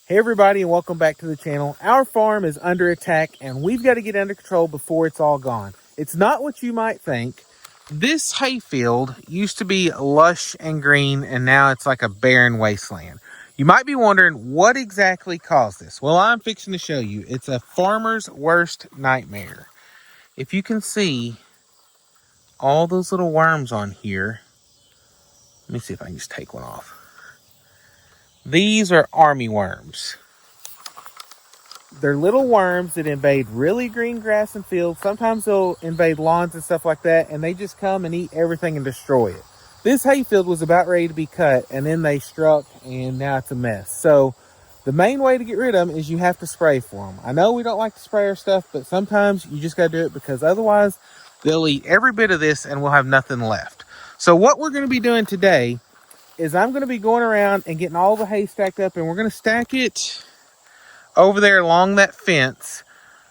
Hey everybody, and welcome back to the channel. Our farm is under attack and we've got to get under control before it's all gone. It's not what you might think. This hayfield used to be lush and green and now it's like a barren wasteland. You might be wondering what exactly caused this. Well, I'm fixing to show you. It's a farmer's worst nightmare. If you can see all those little worms on here, let me see if I can just take one off. These are army worms. They're little worms that invade really green grass and fields. Sometimes they'll invade lawns and stuff like that, and they just come and eat everything and destroy it. This hayfield was about ready to be cut, and then they struck, and now it's a mess. So the main way to get rid of them is you have to spray for them. I know we don't like to spray our stuff, but sometimes you just got to do it because otherwise they'll eat every bit of this and we'll have nothing left. So what we're going to be doing today is I'm going to be going around and getting all the hay stacked up, and we're going to stack it over there along that fence.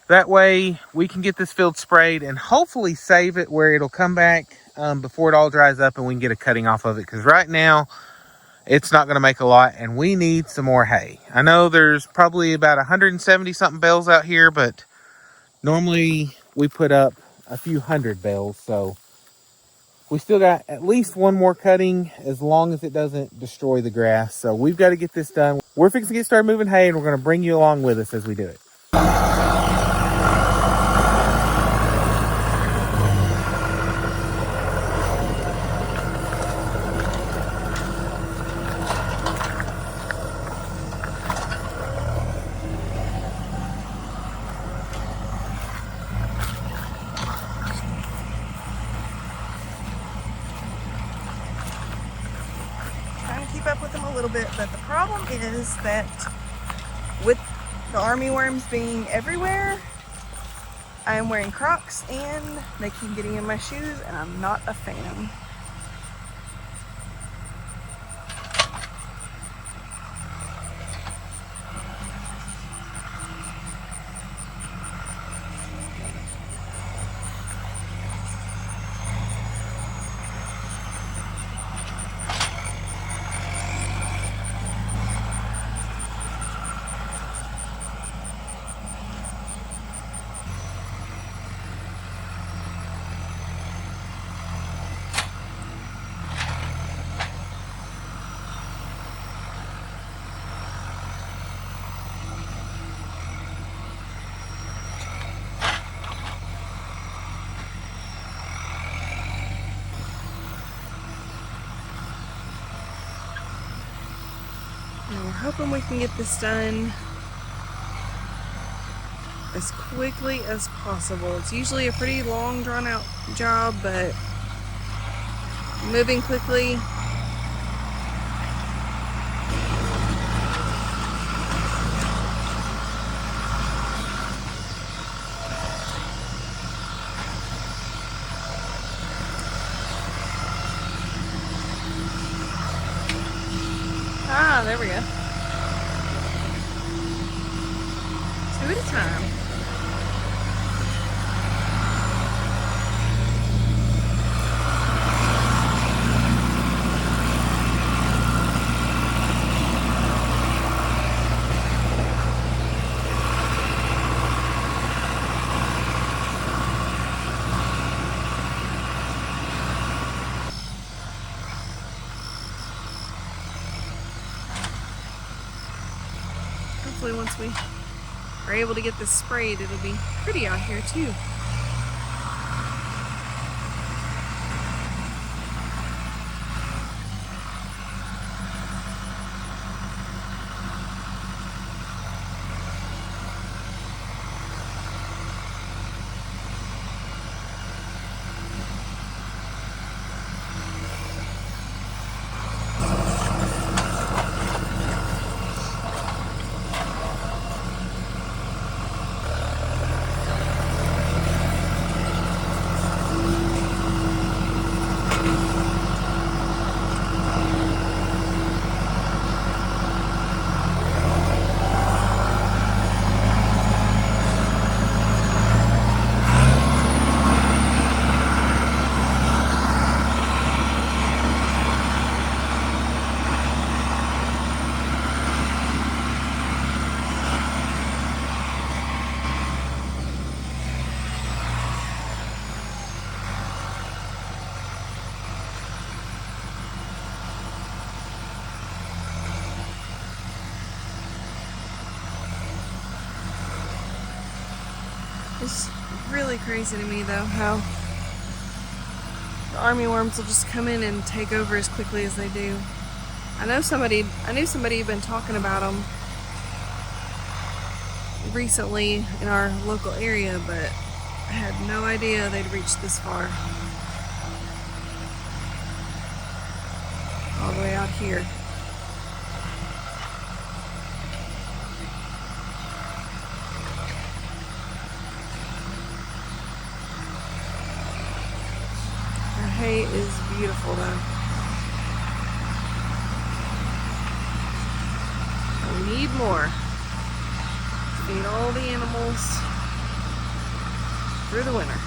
That way we can get this field sprayed and hopefully save it where it'll come back before it all dries up and we can get a cutting off of it, because right now it's not going to make a lot and we need some more hay. I know there's probably about 170 something bales out here, but normally we put up a few hundred bales, so we still got at least one more cutting as long as it doesn't destroy the grass. So we've got to get this done. We're fixing to get started moving hay, and we're going to bring you along with us as we do it. Trying to keep up with them a little bit, but the problem is that with the army worms being everywhere, I am wearing Crocs and they keep getting in my shoes and I'm not a fan. And we're hoping we can get this done as quickly as possible. It's usually a pretty long, drawn out job, but moving quickly. Ah, there we go. 2 at a time. Hopefully once we are able to get this sprayed, it'll be pretty out here too. It's really crazy to me though how the armyworms will just come in and take over as quickly as they do. I knew somebody had been talking about them recently in our local area, but I had no idea they'd reached this far. All the way out here. Our hay is beautiful though. We need more. Feed all the animals through the winter.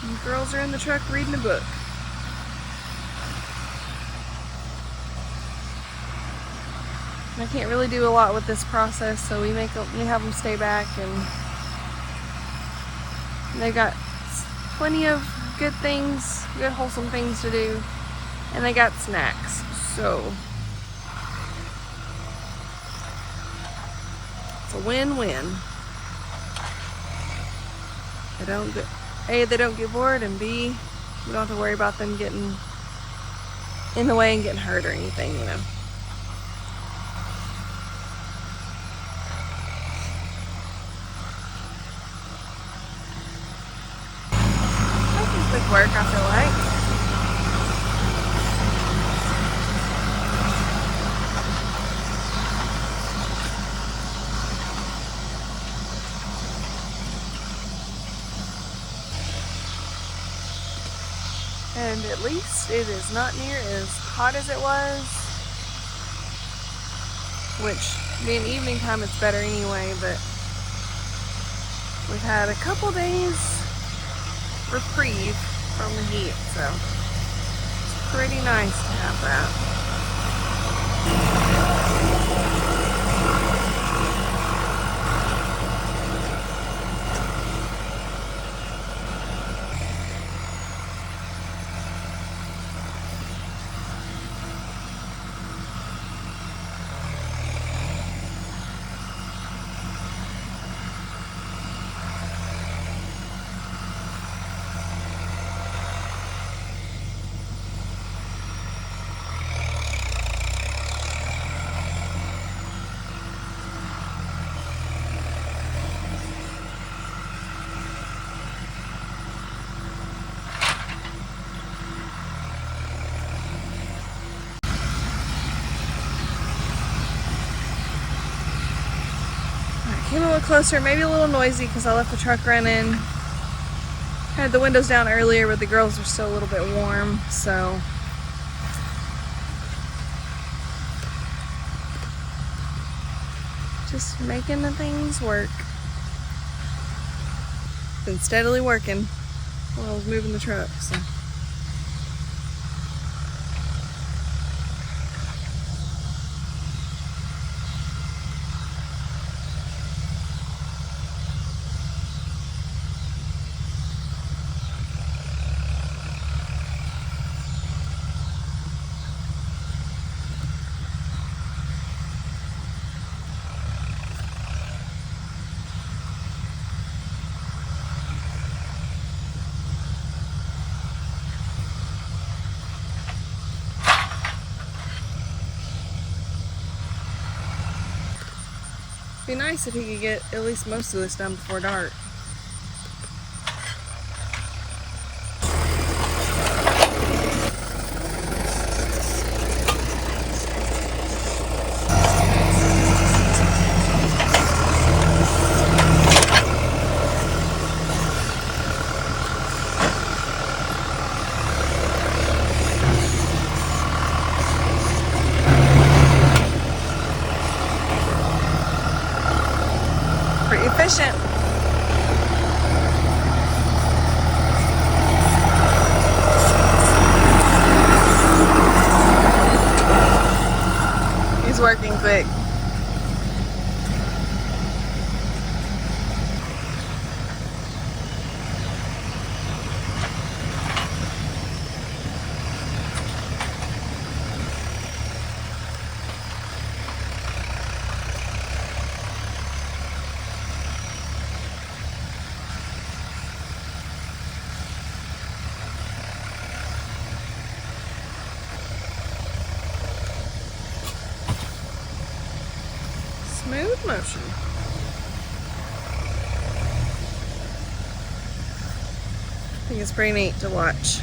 The girls are in the truck reading a book. I can't really do a lot with this process, so we have them stay back, and they got plenty of good things, good wholesome things to do, and they got snacks. So it's a win-win. They don't get bored, and B, we don't have to worry about them getting in the way and getting hurt or anything, you know. That's quick work, I feel like. And at least it is not near as hot as it was, which being evening time it's better anyway, but we've had a couple days reprieve from the heat, so it's pretty nice to have that. Came a little closer, maybe a little noisy because I left the truck running. Had the windows down earlier, but the girls were still a little bit warm, so. Just making the things work. Been steadily working while I was moving the truck, so. It'd be nice if he could get at least most of this done before dark. efficient. He's working quick. Smooth motion. I think it's pretty neat to watch.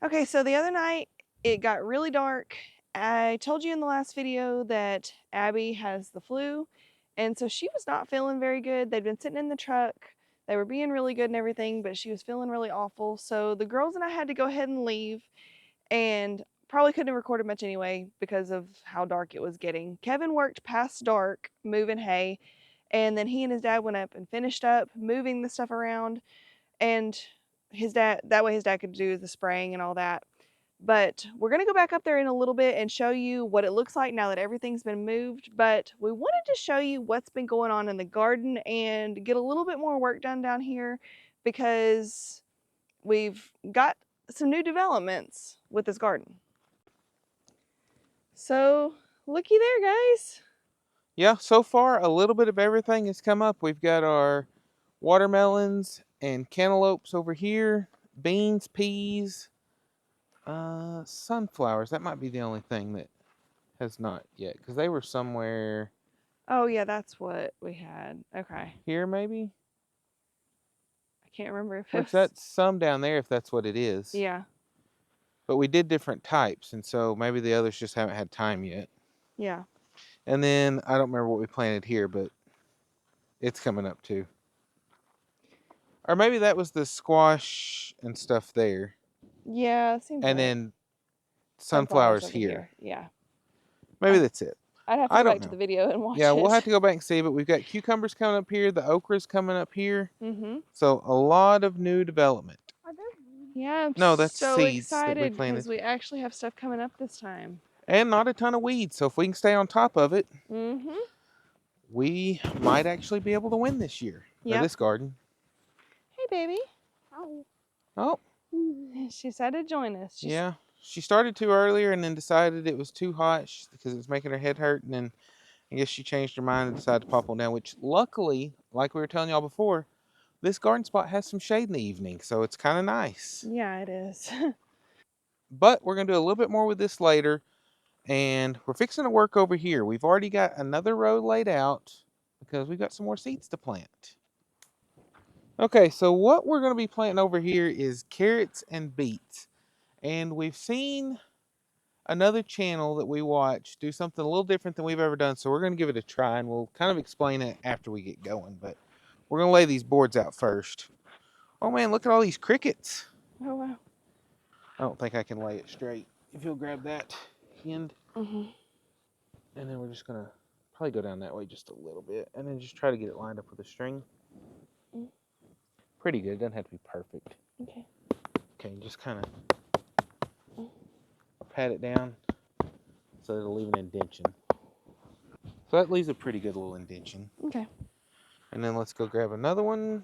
Okay, so the other night it got really dark. I told you in the last video that Abby has the flu, and so she was not feeling very good. They'd been sitting in the truck. They were being really good and everything, but she was feeling really awful. So the girls and I had to go ahead and leave, and probably couldn't have recorded much anyway because of how dark it was getting. Kevin worked past dark moving hay, and then he and his dad went up and finished up moving the stuff around, and his dad, that way his dad could do the spraying and all that. But we're going to go back up there in a little bit and show you what it looks like now that everything's been moved. But we wanted to show you what's been going on in the garden and get a little bit more work done down here because we've got some new developments with this garden. So looky there, guys. Yeah, so far a little bit of everything has come up. We've got our watermelons and cantaloupes over here, beans, peas, sunflowers. That might be the only thing that has not yet, because they were somewhere Oh yeah, that's what we had. Okay. here maybe. I can't remember if it Which was... that's some down there if that's what it is. Yeah. But we did different types, and so maybe the others just haven't had time yet. Yeah. And then I don't remember what we planted here, but it's coming up too. Or maybe that was the squash and stuff there. Yeah, seems And right. then sunflowers over here. Yeah. Maybe that's it. I'd have to I go don't back to know. the video and watch Yeah, it. we'll have to go back and see, but we've got cucumbers coming up here, the okra's coming up here. Mm-hmm. So a lot of new development. Yeah, I'm No, that's so seeds that we excited planted. because we actually have stuff coming up this time. And not a ton of weeds, so if we can stay on top of it, Mm-hmm. we might actually be able to win this year. Or this garden. Hey, baby. Oh, She decided to join us. yeah. She started to earlier and then decided it was too hot because it was making her head hurt. And then I guess she changed her mind and decided to pop on down, which luckily, like we were telling y'all before, this garden spot has some shade in the evening. So it's kind of nice. Yeah, it is. But we're going to do a little bit more with this later. And we're fixing to work over here. We've already got another row laid out because we've got some more seeds to plant. Okay, so what we're going to be planting over here is carrots and beets. And we've seen another channel that we watch do something a little different than we've ever done. So we're going to give it a try and we'll kind of explain it after we get going. But we're going to lay these boards out first. Oh man, look at all these crickets. Oh, wow. I don't think I can lay it straight. If you'll grab that end. Mm-hmm. And then we're just going to probably go down that way just a little bit. And then just try to get it lined up with a string. Pretty good. It doesn't have to be perfect. Okay. Okay, just kind of pat it down so it'll leave an indentation. So that leaves a pretty good little indentation. Okay. And then let's go grab another one.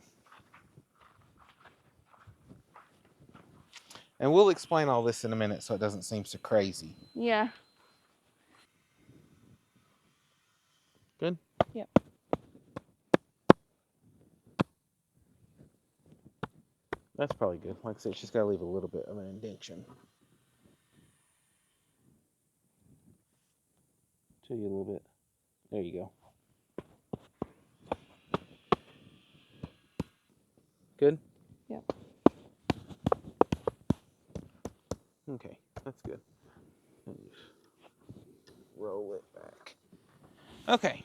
And we'll explain all this in a minute so it doesn't seem so crazy. Yeah. Good? Yep. That's probably good. Like I said, she's got to leave a little bit of an indentation. To you a little bit. There you go. Good? Yep. Okay, that's good. Roll it back. Okay,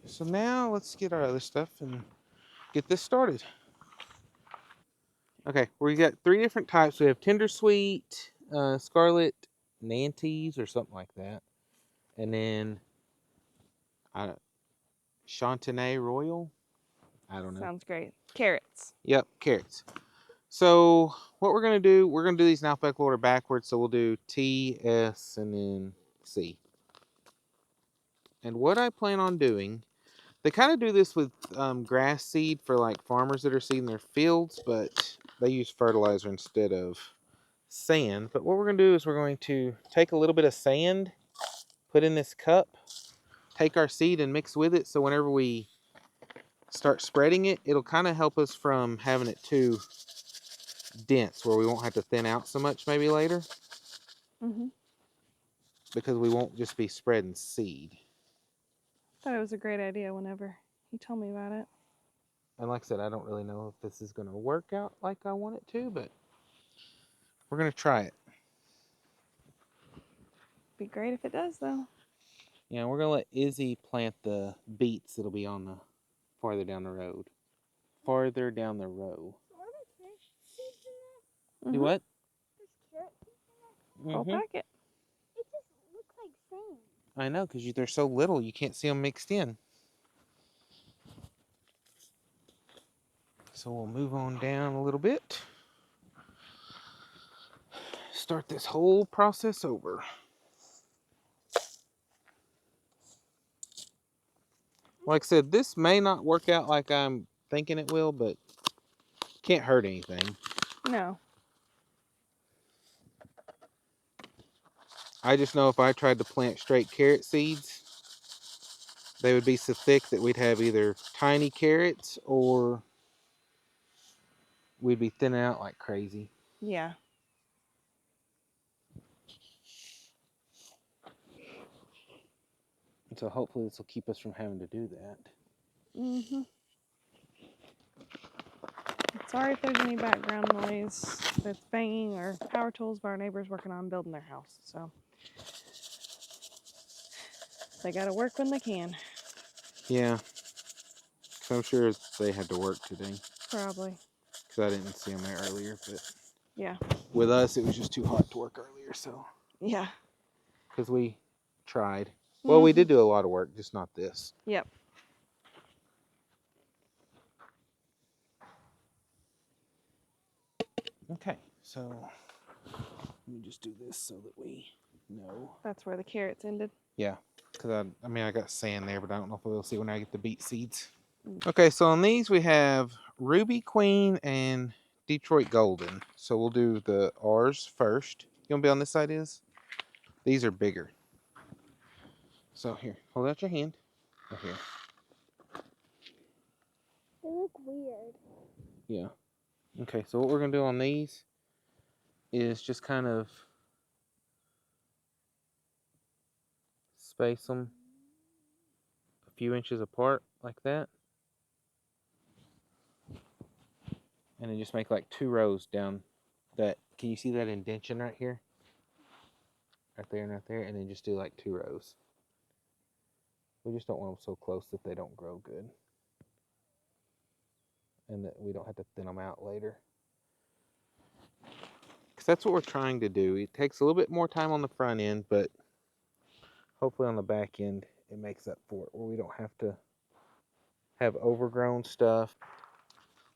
so now let's get our other stuff and get this started. Okay, we got 3 different types. We have tender sweet, scarlet Nantes or something like that, and then Chantenay Royal. I don't know. Sounds great. Carrots. Yep, carrots. So what we're going to do these in alphabetical order backwards. So we'll do T, S, and then C. And what I plan on doing, they kind of do this with grass seed for like farmers that are seeding their fields, but they use fertilizer instead of sand. But what we're going to do is we're going to take a little bit of sand, put in this cup, take our seed and mix with it. So whenever we start spreading it, it'll kind of help us from having it too dense where we won't have to thin out so much maybe later. Mm-hmm. Because we won't just be spreading seed. Thought it was a great idea whenever he told me about it. And like I said, I don't really know if this is going to work out like I want it to, but we're going to try it. Be great if it does, though. Yeah, we're gonna let Izzy plant the beets that'll be on the farther down the road. Farther down the row. Mm-hmm. Do what? Whole packet. It just looks like sand. I know, because they're so little, you can't see them mixed in. So we'll move on down a little bit. Start this whole process over. Like I said, this may not work out like I'm thinking it will, but can't hurt anything. No. I just know if I tried to plant straight carrot seeds, they would be so thick that we'd have either tiny carrots or we'd be thinning out like crazy. Yeah. And so hopefully this will keep us from having to do that. Mm-hmm. Sorry if there's any background noise that's banging or power tools, but our neighbor's working on building their house, so they gotta work when they can. Yeah. So I'm sure they had to work today. Probably. Because I didn't see them there earlier, but Yeah. with us it was just too hot to work earlier, so. Yeah. Because we tried. Well, we did do a lot of work, just not this. Yep. Okay, so let me just do this so that we know. That's where the carrots ended. Yeah, because I got sand there, but I don't know if we'll see when I get the beet seeds. Okay, so on these we have Ruby Queen and Detroit Golden. So we'll do the R's first. You want to be on this side, Is? These are bigger. So here, hold out your hand. Right here. They look weird. Yeah. Okay, so what we're going to do on these is just kind of space them a few inches apart like that. And then just make like 2 rows down that. Can you see that indentation right here? Right there and right there. And then just do like 2 rows. We just don't want them so close that they don't grow good. And that we don't have to thin them out later. Because that's what we're trying to do. It takes a little bit more time on the front end, but hopefully on the back end it makes up for it, where we don't have to have overgrown stuff.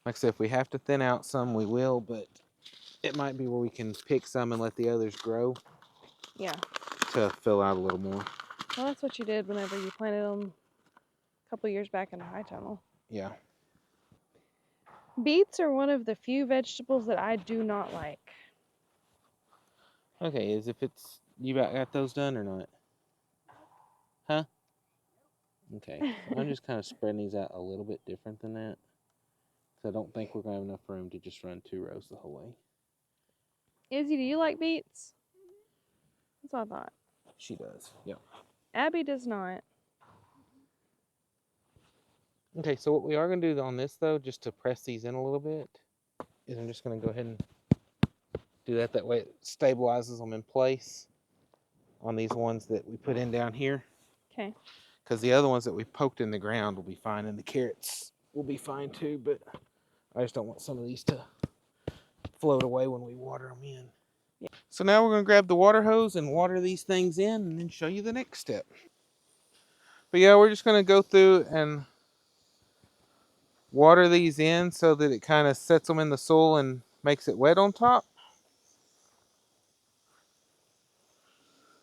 Like I said, if we have to thin out some, we will, but it might be where we can pick some and let the others grow. Yeah. To fill out a little more. Well, that's what you did whenever you planted them a couple years back in the high tunnel. Yeah. Beets are one of the few vegetables that I do not like. Okay, as if it's, you got those done or not? Huh? Okay, so I'm just kind of spreading these out a little bit different than that. So I don't think we're going to have enough room to just run 2 rows the whole way. Izzy, do you like beets? That's what I thought. She does, yep. Abby does not. Okay, so what we are going to do on this, though, just to press these in a little bit, is I'm just going to go ahead and do that. That way it stabilizes them in place on these ones that we put in down here. Okay. Because the other ones that we poked in the ground will be fine, and the carrots will be fine too, but I just don't want some of these to float away when we water them in. Yeah. So now we're going to grab the water hose and water these things in and then show you the next step. But yeah, we're just going to go through and water these in so that it kind of sets them in the soil and makes it wet on top.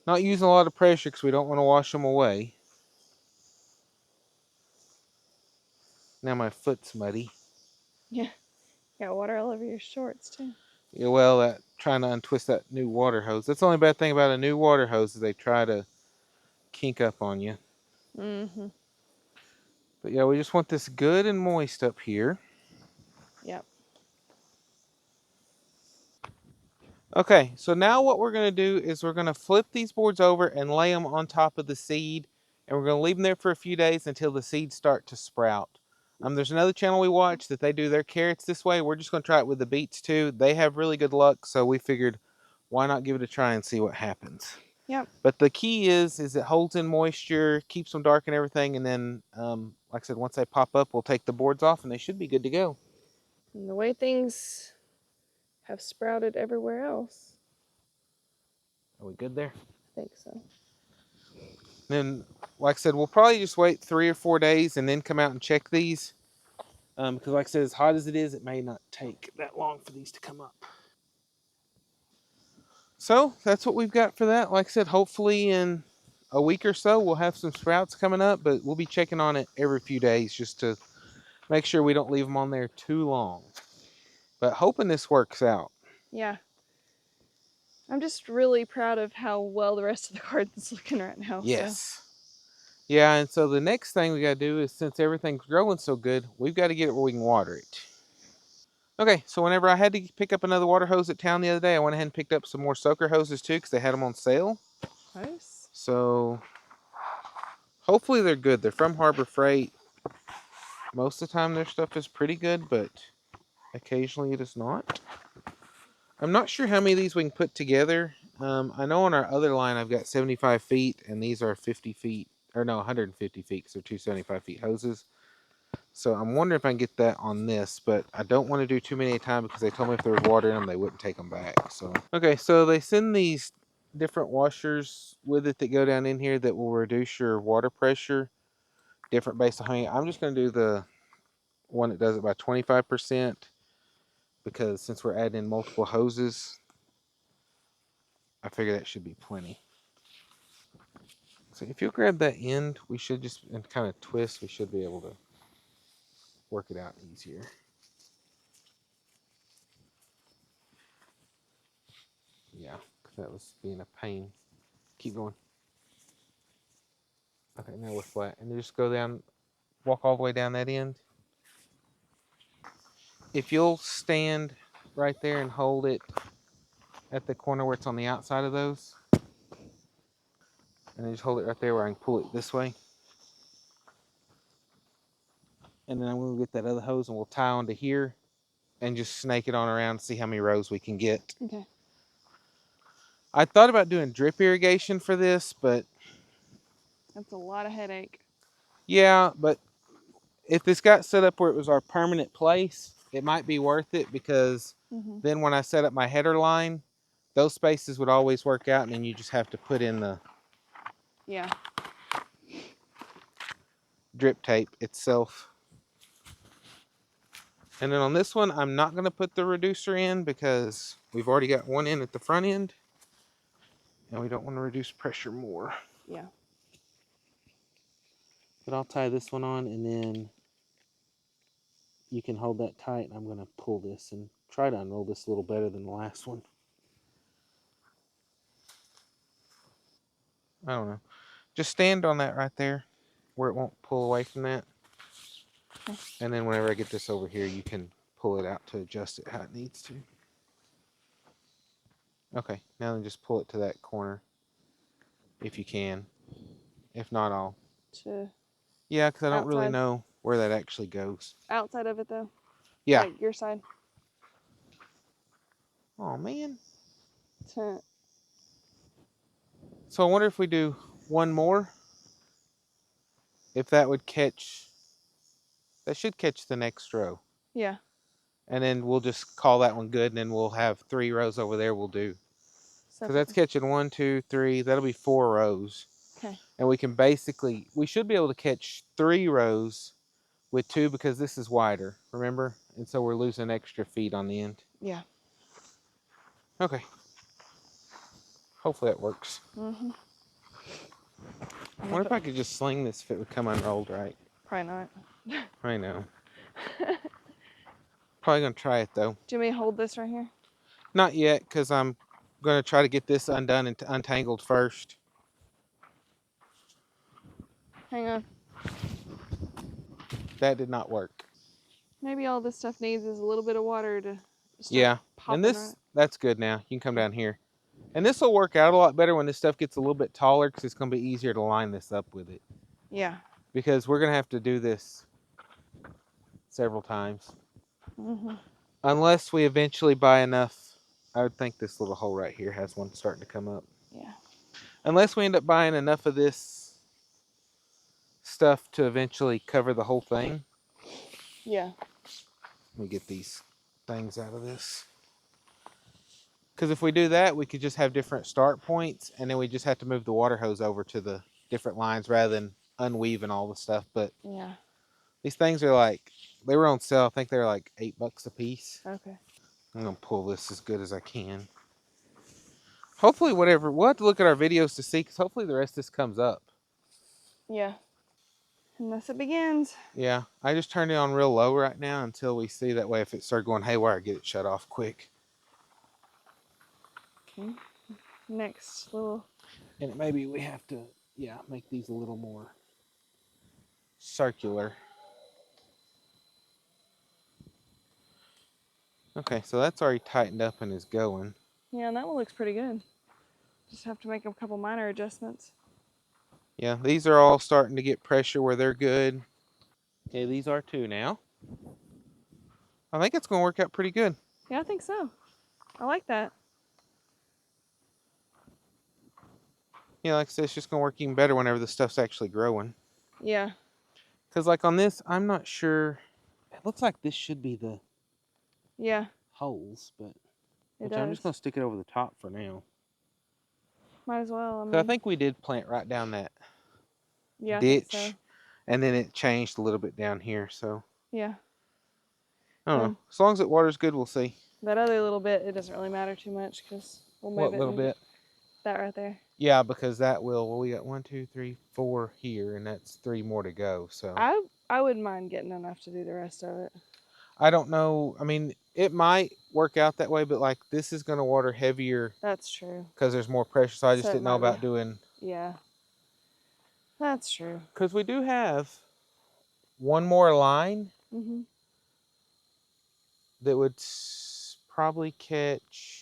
Not using a lot of pressure because we don't want to wash them away. Now my foot's muddy. Yeah. Got water all over your shorts too. Yeah, well, trying to untwist that new water hose. That's the only bad thing about a new water hose is they try to kink up on you. Mm-hmm. But yeah, we just want this good and moist up here. Yep. Okay, so now what we're going to do is we're going to flip these boards over and lay them on top of the seed. And we're going to leave them there for a few days until the seeds start to sprout. There's another channel we watch that they do their carrots this way. We're just going to try it with the beets too. They have really good luck, so we figured why not give it a try and see what happens. Yep. But the key is it holds in moisture, keeps them dark and everything, and then, like I said, once they pop up, we'll take the boards off, and they should be good to go. And the way things have sprouted everywhere else, Are we good there? I think so. Then, like I said, we'll probably just wait 3 or 4 days and then come out and check these. Because, like I said, as hot as it is, it may not take that long for these to come up. So that's what we've got for that. Like I said, hopefully in a week or so we'll have some sprouts coming up, but we'll be checking on it every few days just to make sure we don't leave them on there too long. But hoping this works out. Yeah. I'm just really proud of how well the rest of the garden's looking right now. Yes. So. Yeah, and so the next thing we got to do is, since everything's growing so good, we've got to get it where we can water it. Okay, so whenever I had to pick up another water hose at town the other day, I went ahead and picked up some more soaker hoses too because they had them on sale. Nice. So hopefully they're good. They're from Harbor Freight. Most of the time their stuff is pretty good, but occasionally it is not. I'm not sure how many of these we can put together. I know on our other line I've got 75 feet, and these are 50 feet, or no, 150 feet, because they're two 75 feet hoses. So I'm wondering if I can get that on this, but I don't want to do too many at a time because they told me if there was water in them, they wouldn't take them back. So okay, so they send these different washers with it that go down in here that will reduce your water pressure, different based on how you, I'm just going to do the one that does it by 25%, because since we're adding in multiple hoses, I figure that should be plenty. So if you'll grab that end, we should just, and kind of twist, we should be able to work it out easier. Yeah, that was being a pain. Keep going. Okay, now we're flat. And you just go down, walk all the way down that end. If you'll stand right there and hold it at the corner where it's on the outside of those, and then just hold it right there where I can pull it this way. And then I'm going to get that other hose and we'll tie onto here and just snake it on around to see how many rows we can get. Okay. I thought about doing drip irrigation for this, but That's a lot of headache. yeah, but if this got set up where it was our permanent place, it might be worth it, because then when I set up my header line, those spaces would always work out, and then you just have to put in the drip tape itself. And then on this one, I'm not going to put the reducer in because we've already got one in at the front end, and we don't want to reduce pressure more. Yeah. But I'll tie this one on, and then you can hold that tight, and I'm going to pull this and try to unroll this a little better than the last one. I don't know. Just stand on that right there where it won't pull away from that. Okay. And then whenever I get this over here, you can pull it out to adjust it how it needs to. Okay, now then just pull it to that corner if you can. If not, I'll... Yeah, because I don't really know where that actually goes. Outside of it, though? Yeah. Like your side? Oh, man. So I wonder if we do one more, if that would catch... That should catch the next row. Yeah. And then we'll just call that one good, and then we'll have 3 rows over there we'll do. Because that's catching 1, 2, 3. That'll be 4 rows. Okay. And we can basically... We should be able to catch 3 rows with 2, because this is wider, remember? And so we're losing extra feet on the end. Yeah. Okay. Hopefully that works. I wonder if I could just sling this if it would come unrolled right. Probably not. I know. Probably going to try it, though. Do you want me to hold this right here? Not yet, because I'm going to try to get this undone and untangled first. Hang on. That did not work. Maybe all this stuff needs is a little bit of water to start popping. And this, that's good now. You can come down here. And this will work out a lot better when this stuff gets a little bit taller, because it's going to be easier to line this up with it. Yeah. Because we're going to have to do this several times. Unless we eventually buy enough. I would think this little hole right here has one starting to come up. Yeah. Unless we end up buying enough of this stuff to eventually cover the whole thing. Yeah. Let me get these things out of this. Because if we do that, we could just have different start points, and then we just have to move the water hose over to the different lines rather than unweaving all the stuff. But Yeah. these things are like, they were on sale. I think they're like $8 a piece. Okay. I'm going to pull this as good as I can. Hopefully, we'll have to look at our videos to see, because hopefully the rest of this comes up. Yeah. Unless it begins. Yeah, I just turned it on real low right now until we see. That way, if it started going haywire, get it shut off quick. Okay. Next little. And maybe we have to, yeah, make these a little more circular. Okay, so that's already tightened up and is going. Yeah, and that one looks pretty good. Just have to make a couple minor adjustments. Yeah, these are all starting to get pressure where they're good. Okay, these are too now. I think it's going to work out pretty good. Yeah, I think so. I like that. Yeah, like I said, it's just going to work even better whenever the stuff's actually growing. Yeah. Because like on this, I'm not sure. It looks like this should be the holes, but I'm just going to stick it over the top for now. Might as well. I think we did plant right down that yeah, ditch, I think so. and then it changed a little bit down here. So Yeah. I don't know. As long as it waters good, we'll see. That other little bit, it doesn't really matter too much because we'll move What little bit? That right there. Yeah, because that will. Well, we got 1, 2, 3, 4 here, and that's 3 more to go. So I wouldn't mind getting enough to do the rest of it. I don't know. I mean, it might work out that way, but like this is going to water heavier. That's true. Because there's more pressure, so I just So it didn't know might about be- doing. Yeah. That's true. Because we do have one more line Mhm. that would probably catch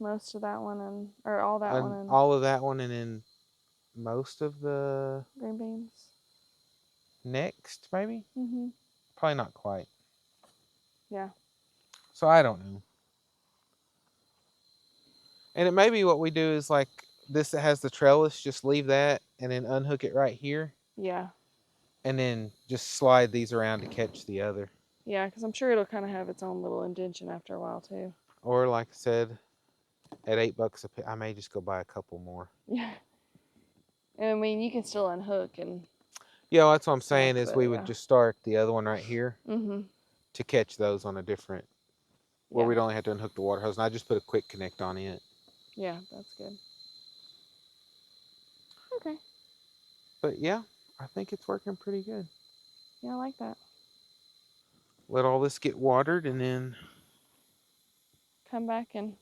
Most of that one or all that one and all of that one, and then most of the green beans. next, maybe. Mhm. Probably not quite. Yeah. So I don't know. And it may be what we do is like this that has the trellis, just leave that and then unhook it right here. Yeah. And then just slide these around to catch the other. Yeah, because I'm sure it'll kind of have its own little indention after a while too. Or like I said, at $8 a piece, I may just go buy a couple more. Yeah. I mean, you can still unhook and. Yeah, that's what I'm saying is we would just start the other one right here Mhm. to catch those on a different, where we'd only have to unhook the water hose. And I just put a quick connect on it. Yeah, that's good. Okay. But yeah, I think it's working pretty good. Yeah, I like that. Let all this get watered and then Come back and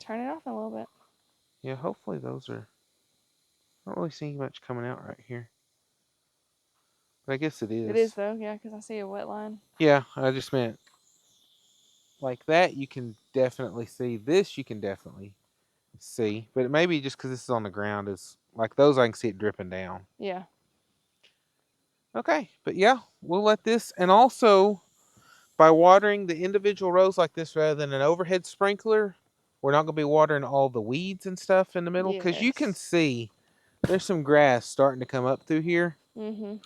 turn it off a little bit. yeah, hopefully those are. I don't really see much coming out right here. But I guess it is. It is though, yeah, because I see a wet line. Yeah, I just meant like that you can definitely see. This you can definitely see. But it may be just because this is on the ground. Is like those I can see it dripping down. Yeah. Okay, but yeah, we'll let this. And also, by watering the individual rows like this rather than an overhead sprinkler, we're not going to be watering all the weeds and stuff in the middle. Because you can see there's some grass starting to come up through here. Mhm.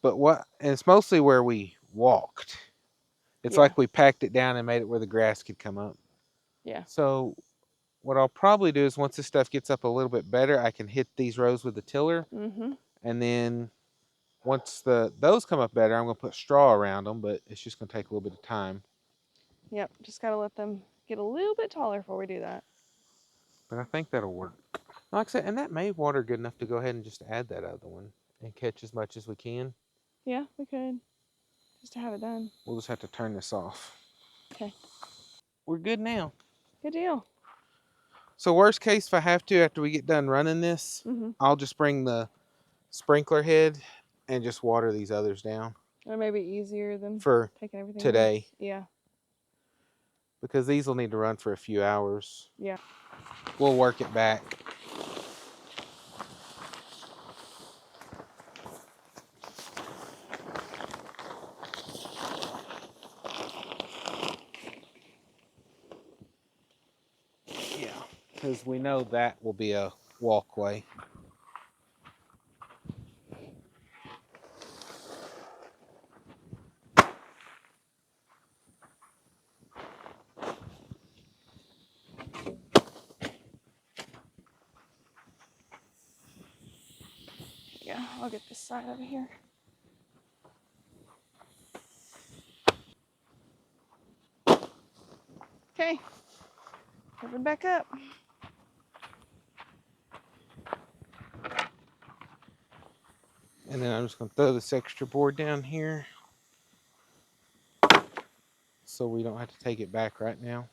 But and it's mostly where we walked. It's like we packed it down and made it where the grass could come up. Yeah. So what I'll probably do is once this stuff gets up a little bit better, I can hit these rows with the tiller. Mhm. And then once those come up better, I'm going to put straw around them, but it's just going to take a little bit of time. Yep, just got to let them get a little bit taller before we do that. But I think that'll work. Like I said, and that may water good enough to go ahead and just add that other one and catch as much as we can. Yeah, we could. Just to have it done. We'll just have to turn this off. Okay. We're good now. Good deal. So worst case, if I have to, after we get done running this, I'll just bring the sprinkler head and just water these others down. It may be easier than for taking everything today. Yeah. Because these will need to run for a few hours. Yeah. We'll work it back. Yeah. because we know that will be a walkway. Yeah, I'll get this side over here. Okay, open back up. And then I'm just going to throw this extra board down here so we don't have to take it back right now.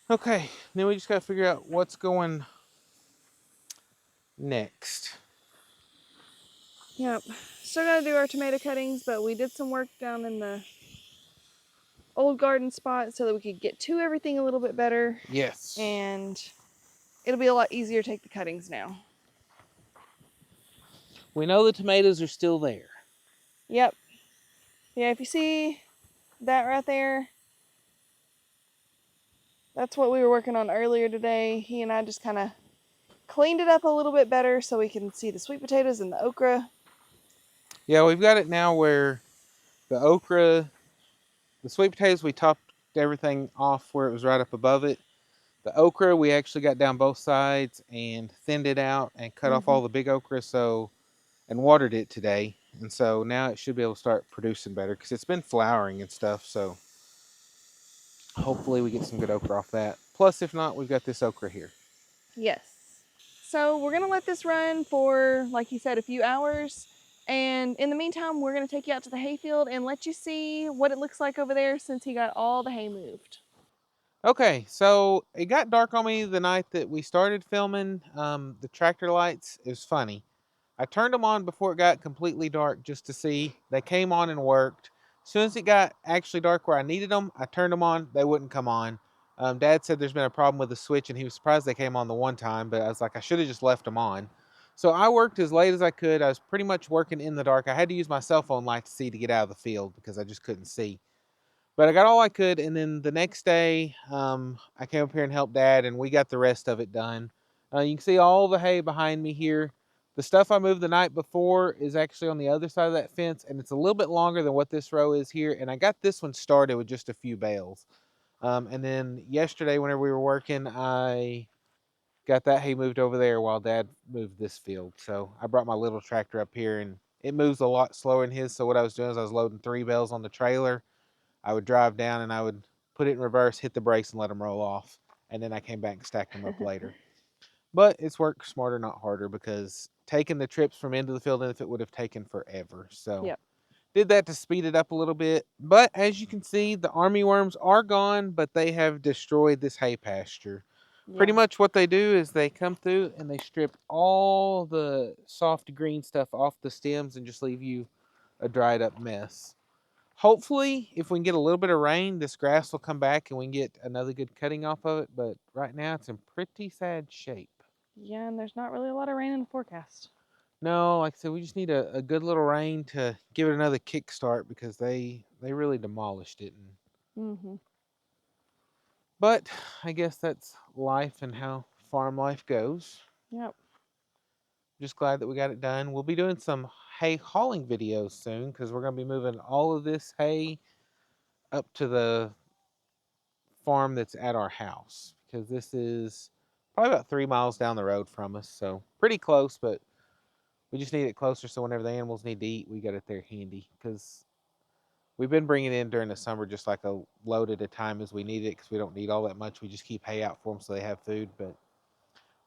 Okay, then we just got to figure out what's going next. Yep, still gotta do our tomato cuttings, but we did some work down in the old garden spot so that we could get to everything a little bit better. Yes. And it'll be a lot easier to take the cuttings now. We know the tomatoes are still there. Yep. Yeah, if you see that right there, that's what we were working on earlier today. He and I just kind of cleaned it up a little bit better so we can see the sweet potatoes and the okra. Yeah, we've got it now where the okra, the sweet potatoes, we topped everything off where it was right up above it. The okra, we actually got down both sides and thinned it out and cut off all the big okra and watered it today. And so now it should be able to start producing better because it's been flowering and stuff. So hopefully we get some good okra off that. Plus, if not, we've got this okra here. Yes. So we're gonna let this run for, like he said, a few hours. And in the meantime, we're gonna take you out to the hayfield and let you see what it looks like over there since he got all the hay moved. Okay, so it got dark on me the night that we started filming. The tractor lights, it was funny. I turned them on before it got completely dark just to see. They came on and worked. As soon as it got actually dark where I needed them, I turned them on. They wouldn't come on. Dad said there's been a problem with the switch, and he was surprised they came on the one time, but I was like, I should have just left them on. So I worked as late as I could. I was pretty much working in the dark. I had to use my cell phone light to see to get out of the field because I just couldn't see. But I got all I could, and then the next day, I came up here and helped Dad, and we got the rest of it done. You can see all the hay behind me here. The stuff I moved the night before is actually on the other side of that fence, and it's a little bit longer than what this row is here. And I got this one started with just a few bales. And then yesterday, whenever we were working, I got that hay moved over there while Dad moved this field. So I brought my little tractor up here, and it moves a lot slower than his. So what I was doing is I was loading 3 bales on the trailer. I would drive down and I would put it in reverse, hit the brakes, and let them roll off. And then I came back and stacked them up later. But it's worked smarter, not harder, because taking the trips from end of the field and if it would have taken forever. So Yep. did that to speed it up a little bit. But as you can see, the army worms are gone, but they have destroyed this hay pasture. Pretty much what they do is they come through and they strip all the soft green stuff off the stems and just leave you a dried up mess. Hopefully, if we can get a little bit of rain, this grass will come back and we can get another good cutting off of it. But right now, it's in pretty sad shape. Yeah, and there's not really a lot of rain in the forecast. No, like I said, we just need a good little rain to give it another kickstart because they really demolished it. But I guess that's life and how farm life goes. Yep. Just glad that we got it done. We'll be doing some hay hauling videos soon because we're going to be moving all of this hay up to the farm that's at our house because this is probably about 3 miles down the road from us. So pretty close, but we just need it closer so whenever the animals need to eat, we got it there handy because we've been bringing it in during the summer just like a load at a time as we need it because we don't need all that much. We just keep hay out for them so they have food. But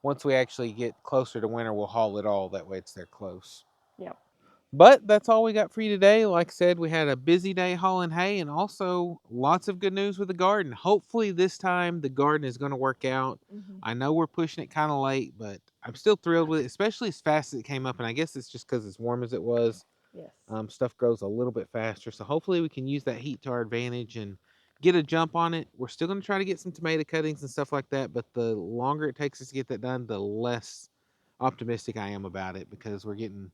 once we actually get closer to winter, we'll haul it all. That way it's there close. Yep. But that's all we got for you today. Like I said, we had a busy day hauling hay and also lots of good news with the garden. Hopefully this time the garden is going to work out. I know we're pushing it kind of late, but I'm still thrilled with it, especially as fast as it came up. And I guess it's just because it's warm as it was. Yes. Stuff grows a little bit faster. So hopefully we can use that heat to our advantage and get a jump on it. We're still going to try to get some tomato cuttings and stuff like that. But the longer it takes us to get that done, the less optimistic I am about it because we're getting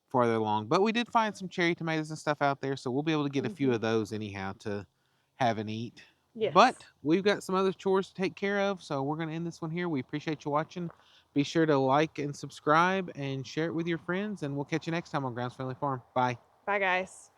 farther along. But we did find some cherry tomatoes and stuff out there, so we'll be able to get a few of those anyhow to have and eat. Yes. But we've got some other chores to take care of, so we're going to end this one here. We appreciate you watching. Be sure to like and subscribe and share it with your friends, and we'll catch you next time on Grounds Family Farm. Bye. Bye, guys.